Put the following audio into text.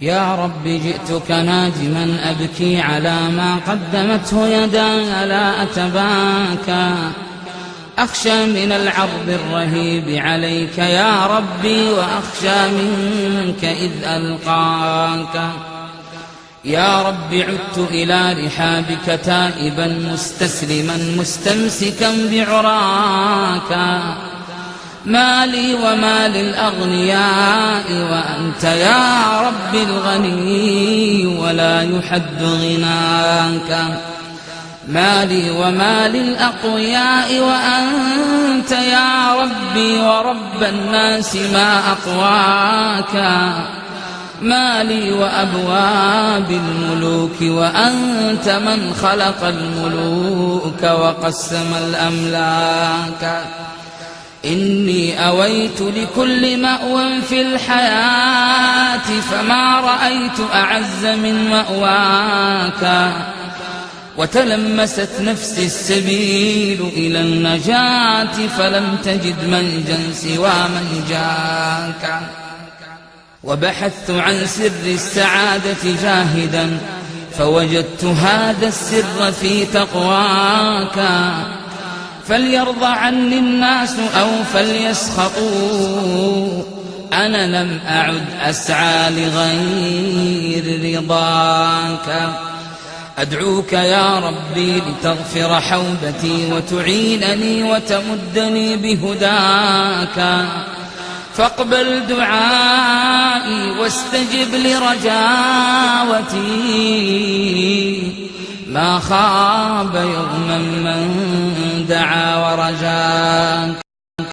يا رب جئتك نادما أبكي على ما قدمته يداي لا أتباكى، أخشى من العرض الرهيب عليك يا ربي وأخشى منك إذ ألقاك. يا رب عدت إلى رحابك تائبا مستسلما مستمسكا بعراك، ما لي وما للأغنياء وأنت يا رب الغني ولا يحد غناك، ما لي وما للأقوياء وأنت يا ربي ورب الناس ما أقواك، ما لي وأبواب الملوك وأنت من خلق الملوك وقسم الأملاك. إني أويت لكل مأوى في الحياة فما رأيت أعز من مأواك، وتلمست نفسي السبيل إلى النجاة فلم تجد منجا سوى منجاك، وبحثت عن سر السعادة جاهدا فوجدت هذا السر في تقواك، فليرضى عني الناس أو فليسخطوا أنا لم أعد أسعى لغير رضاك. أدعوك يا ربي لتغفر حوبتي وتعينني وتمدني بهداك، فاقبل دعائي واستجب لرجاوتي، ما خاب يوما من دعا ورجاك.